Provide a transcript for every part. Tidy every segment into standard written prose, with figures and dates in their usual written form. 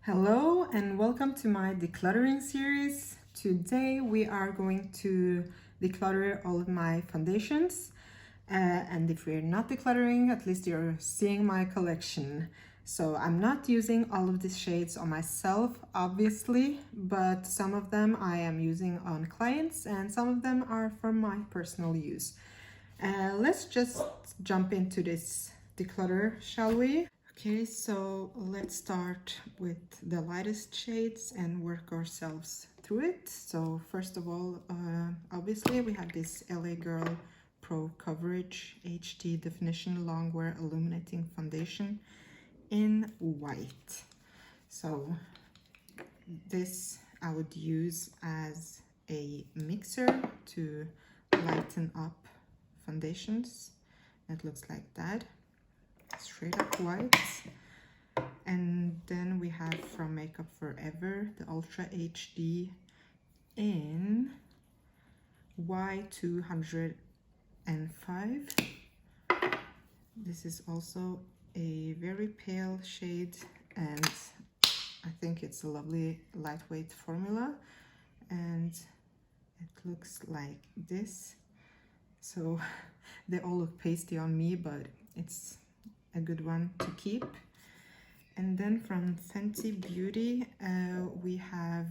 Hello and welcome to my decluttering series. Today we are going to declutter all of my foundations. And if we're not decluttering, at least you're seeing my collection. So I'm not using all of these shades on myself, obviously, but some of them I am using on clients and some of them are for my personal use. Let's just jump into this declutter, shall we? Okay, so let's start with the lightest shades and work ourselves through it. So first of all, obviously we have this LA Girl Pro Coverage HD Definition Longwear Illuminating Foundation in white. So this I would use as a mixer to lighten up foundations. It looks like that. Straight up white. And then we have from Makeup Forever the Ultra HD in Y205. This is also a very pale shade and I think it's a lovely lightweight formula, and it looks like this. So they all look pasty on me, but it's a good one to keep. And then from Fenty Beauty, we have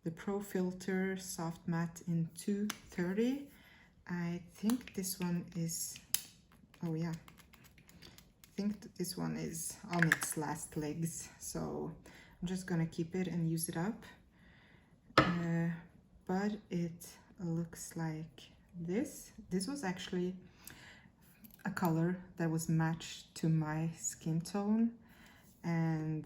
the Pro Filter Soft Matte in 230. I think this one is, oh yeah, I think this one is on its last legs. So I'm just gonna keep it and use it up. But it looks like this. This was actually a color that was matched to my skin tone, and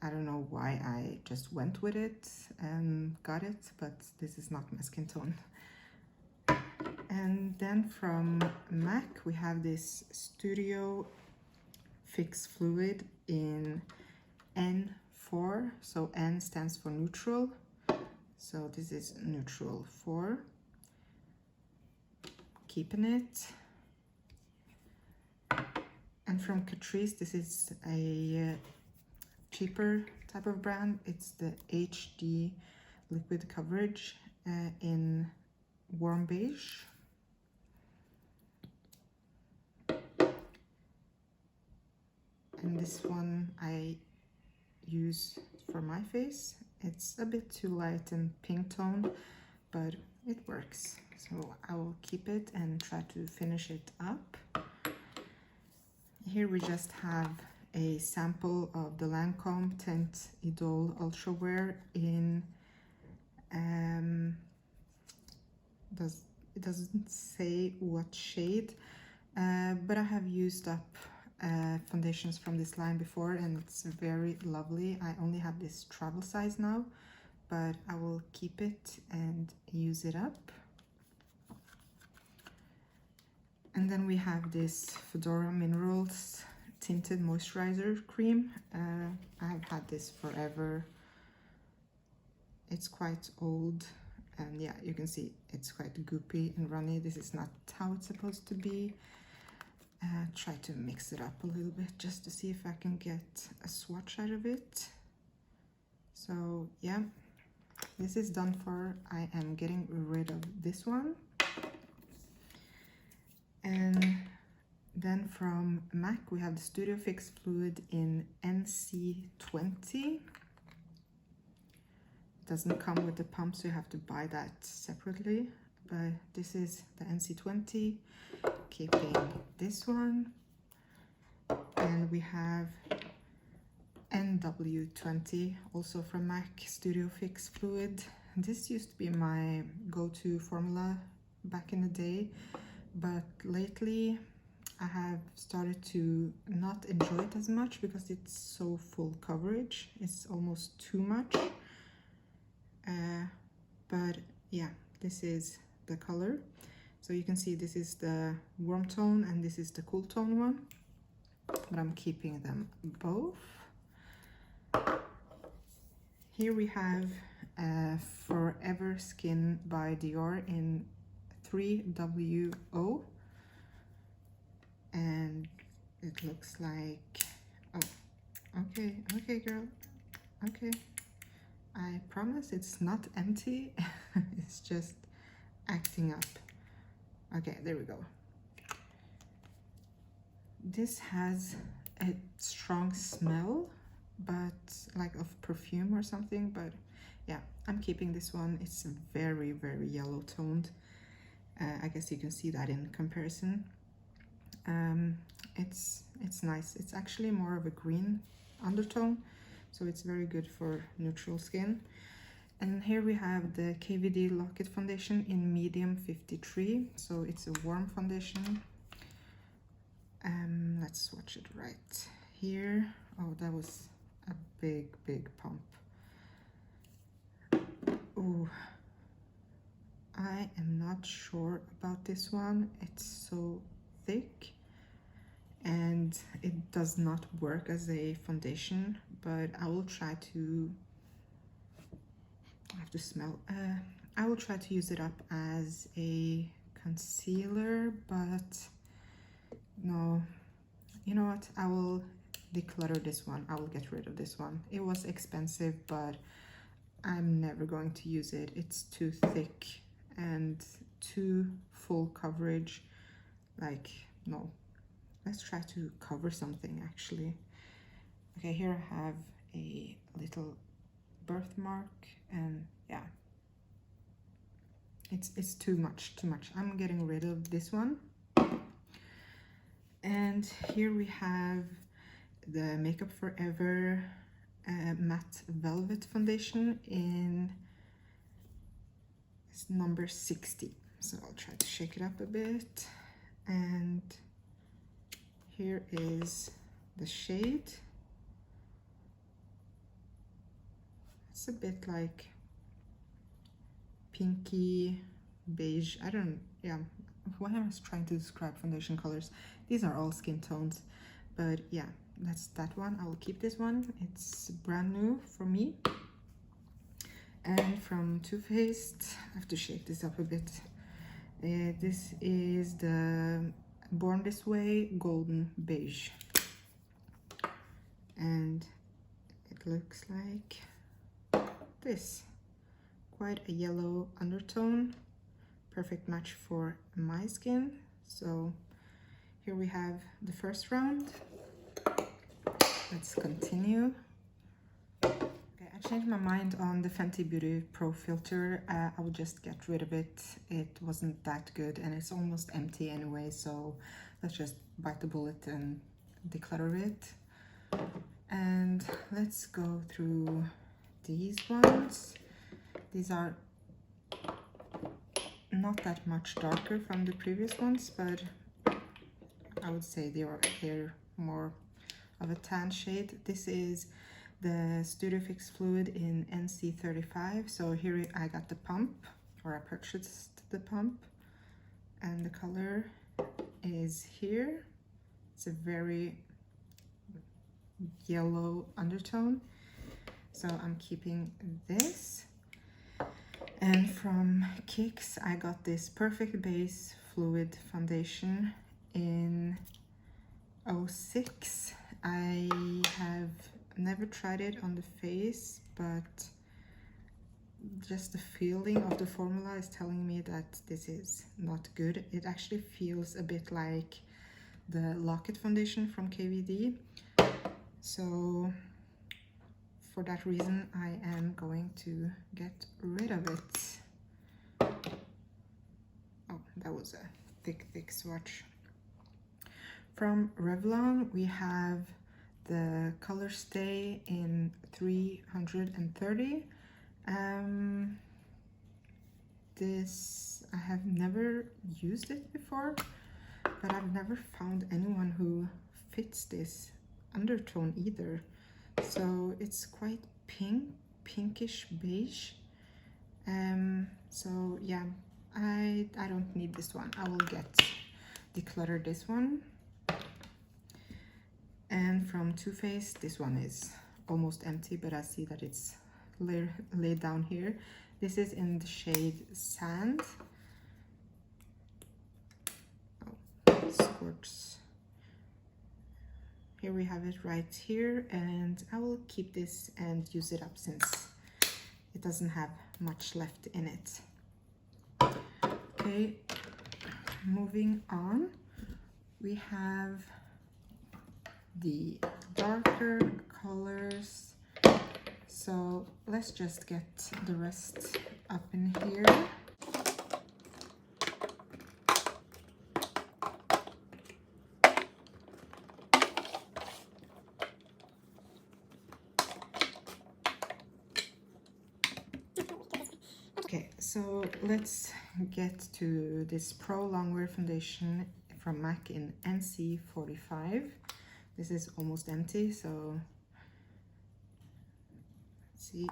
I don't know why I just went with it and got it, but this is not my skin tone. And then from MAC we have this Studio Fix Fluid in N4, so N stands for neutral, so this is neutral 4. Keeping it. And from Catrice, this is a cheaper type of brand. It's the HD Liquid Coverage in warm beige. And this one I use for my face. It's a bit too light and pink tone, but it works. So I will keep it and try to finish it up. Here we just have a sample of the Lancome Tint Idole Ultra Wear in, it doesn't say what shade, but I have used up foundations from this line before and it's very lovely. I only have this travel size now, but I will keep it and use it up. And then we have this Fedora Minerals Tinted Moisturizer Cream. I have had this forever. It's quite old, and yeah, you can see it's quite goopy and runny. This is not how it's supposed to be. Try to mix it up a little bit just to see if I can get a swatch out of it. So yeah, this is done for. I am getting rid of this one. And then from MAC we have the Studio Fix Fluid in NC20. Doesn't come with the pump, so you have to buy that separately, but this is the NC20. Keeping this one. And we have NW20, also from MAC, Studio Fix Fluid. This used to be my go-to formula back in the day, but lately I have started to not enjoy it as much because it's so full coverage. It's almost too much. But yeah, this is the color. So you can see this is the warm tone and this is the cool tone one, but I'm keeping them both. Here we have Forever Skin by Dior in 3WO, and it looks like, oh, okay girl, Okay, I promise it's not empty. It's just acting up. Okay, there we go. This has a strong smell, but like of perfume or something, but yeah, I'm keeping this one. It's very, very yellow toned. I guess you can see that in comparison. It's nice. It's actually more of a green undertone, so it's very good for neutral skin. And here we have the KVD Lock-It foundation in medium 53, so it's a warm foundation. Let's swatch it right here. Oh, that was a big pump. Oh, I am not sure about this one. It's so thick and it does not work as a foundation, but I will try to, I have to smell, I will try to use it up as a concealer, but no, you know what, I will declutter this one. I will get rid of this one. It was expensive, but I'm never going to use it. It's too thick and too full coverage. Like, no. Let's try to cover something actually. Okay, here I have a little birthmark, and yeah, it's too much. I'm getting rid of this one. And here we have the Makeup Forever matte velvet foundation in number 60. So I'll try to shake it up a bit, and here is the shade. It's a bit like pinky beige. I don't, yeah, why am I trying to describe foundation colors? These are all skin tones, but yeah, that's that one. I will keep this one. It's brand new for me. And from Too Faced, I have to shake this up a bit. This is the Born This Way Golden Beige. And it looks like this. Quite a yellow undertone. Perfect match for my skin. So here we have the first round. Let's continue. Okay, I changed my mind on the Fenty Beauty Pro filter. I will just get rid of it. It wasn't that good and it's almost empty anyway, so let's just bite the bullet and declutter it. And let's go through these ones. These are not that much darker from the previous ones, but I would say they're more of a tan shade. This is the Studio Fix Fluid in NC35. So here I got the pump, or I purchased the pump, and the color is here. It's a very yellow undertone, so I'm keeping this. And from Kix, I got this Perfect Base Fluid Foundation in 06. I have never tried it on the face, but just the feeling of the formula is telling me that this is not good. It actually feels a bit like the Lock-It foundation from KVD. So for that reason, I am going to get rid of it. Oh, that was a thick swatch. From Revlon, we have the Color Stay in 330. This, I have never used it before, but I've never found anyone who fits this undertone either. So it's quite pinkish beige. So yeah, I don't need this one. I will declutter this one. And from Too Faced, this one is almost empty, but I see that it's laid down here. This is in the shade Sand. Oh, squirts. here we have it right here, and I will keep this and use it up since it doesn't have much left in it. Okay, moving on, we have the darker colors. So let's just get the rest up in here. Okay, so let's get to this Pro Longwear foundation from MAC in NC45. This is almost empty, so let's see.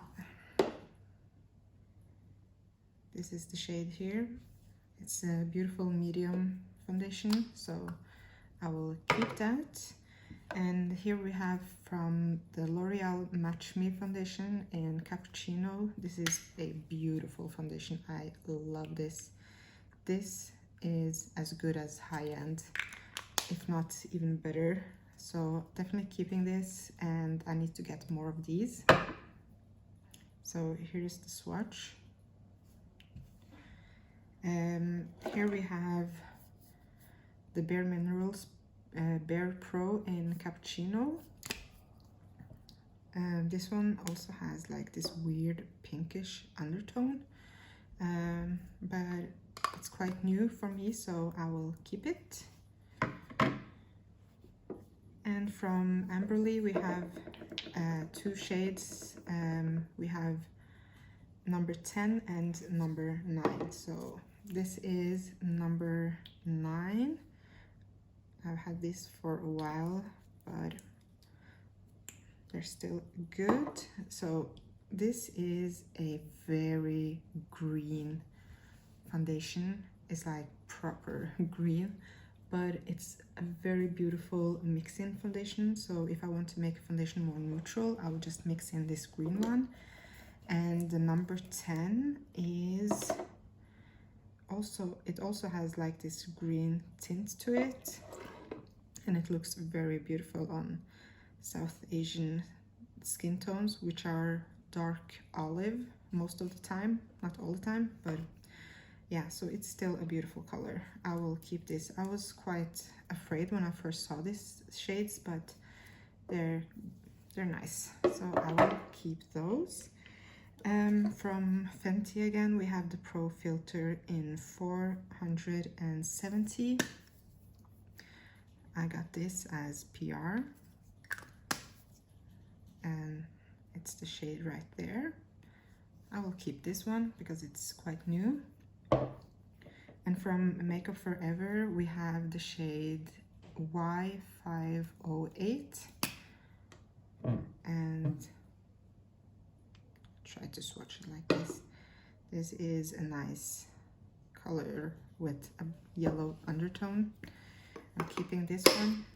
This is the shade here. It's a beautiful medium foundation, so I will keep that. And here we have from the L'Oreal Match Me foundation in Cappuccino. This is a beautiful foundation. I love this. This is as good as high-end, if not even better. So definitely keeping this, and I need to get more of these. So here's the swatch. Here we have the Bare Minerals Bare Pro in Cappuccino. This one also has like this weird pinkish undertone, but it's quite new for me, so I will keep it. And from Amberly we have two shades. We have number 10 and number 9. So this is number 9. I've had this for a while, but they're still good. So this is a very green foundation. It's like proper green, but it's a very beautiful mix-in foundation. So if I want to make a foundation more neutral, I will just mix in this green one. And the number 10 is also, it also has like this green tint to it, and it looks very beautiful on South Asian skin tones, which are dark olive most of the time, not all the time, but yeah, so it's still a beautiful color. I will keep this. I was quite afraid when I first saw these shades, but they're nice, so I will keep those. From Fenty again, we have the Pro Filter in 470. I got this as PR, and it's the shade right there. I will keep this one because it's quite new. And from Makeup Forever, we have the shade Y508, and try to swatch it like this. This is a nice color with a yellow undertone. I'm keeping this one.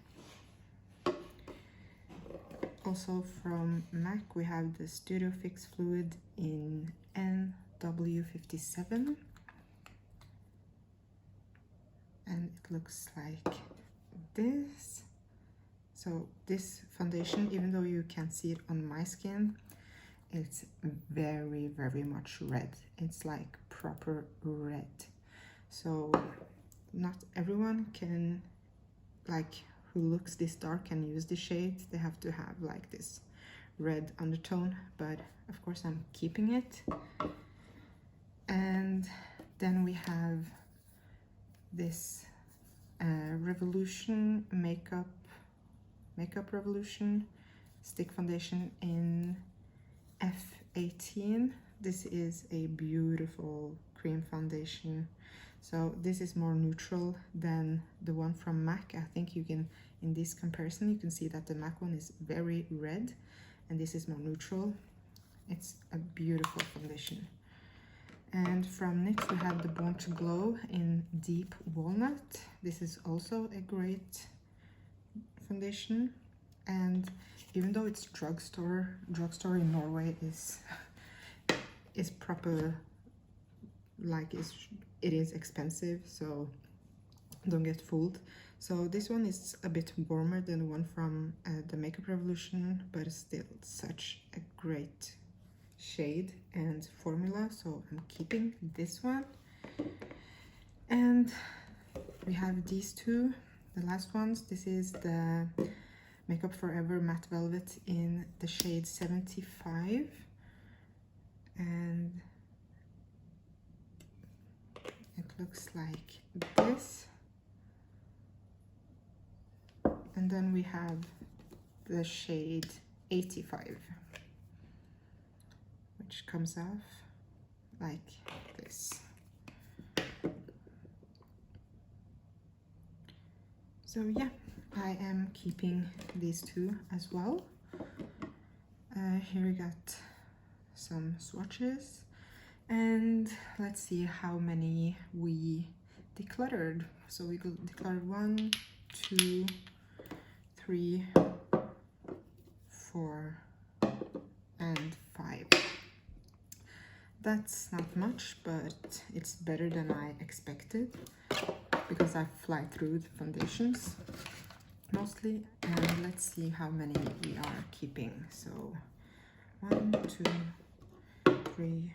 Also from MAC, we have the Studio Fix Fluid in NW57. And it looks like this. So this foundation, even though you can't see it on my skin, it's very, very much red. It's like proper red. So not everyone can, like, who looks this dark can use the shade. They have to have like this red undertone, but of course I'm keeping it. And then we have this Revolution Makeup Revolution stick foundation in F18. This is a beautiful cream foundation. So this is more neutral than the one from MAC. I think you can, in this comparison, you can see that the MAC one is very red and this is more neutral. It's a beautiful foundation. And from NYX we have the Born to Glow in Deep Walnut. This is also a great foundation. And even though it's drugstore in Norway is proper, like it is expensive, so don't get fooled. So this one is a bit warmer than the one from the Makeup Revolution, but it's still such a great shade and formula, so I'm keeping this one. And we have these two, the last ones. This is the Makeup Forever Matte Velvet in the shade 75, and it looks like this. And then we have the shade 85, which comes off like this. So yeah, I am keeping these two as well. Here we got some swatches, and let's see how many we decluttered. So we decluttered 1, 2, 3, 4, and 5. That's not much, but it's better than I expected, because I fly through the foundations mostly. And let's see how many we are keeping. So 1, 2, 3.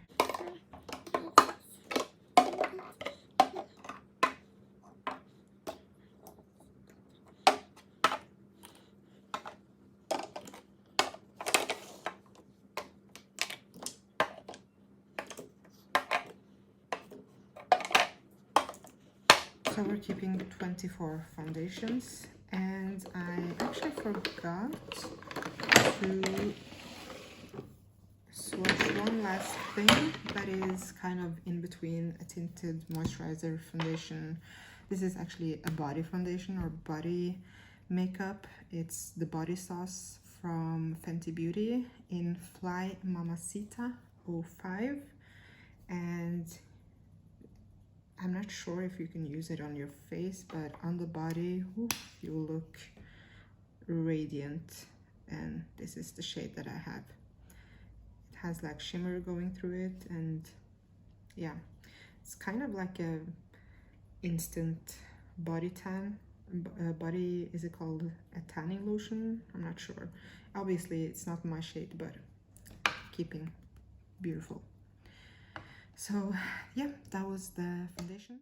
So we're keeping 24 foundations, and I actually forgot to swatch one last thing that is kind of in between a tinted moisturizer foundation. This is actually a body foundation or body makeup. It's the Body Sauce from Fenty Beauty in Fly Mamacita 05, and I'm not sure if you can use it on your face, but on the body, you will look radiant. And this is the shade that I have. It has like shimmer going through it, and yeah, it's kind of like a instant body tan. Is it called a tanning lotion? I'm not sure. Obviously, it's not my shade, but keeping beautiful. So yeah, that was the foundation.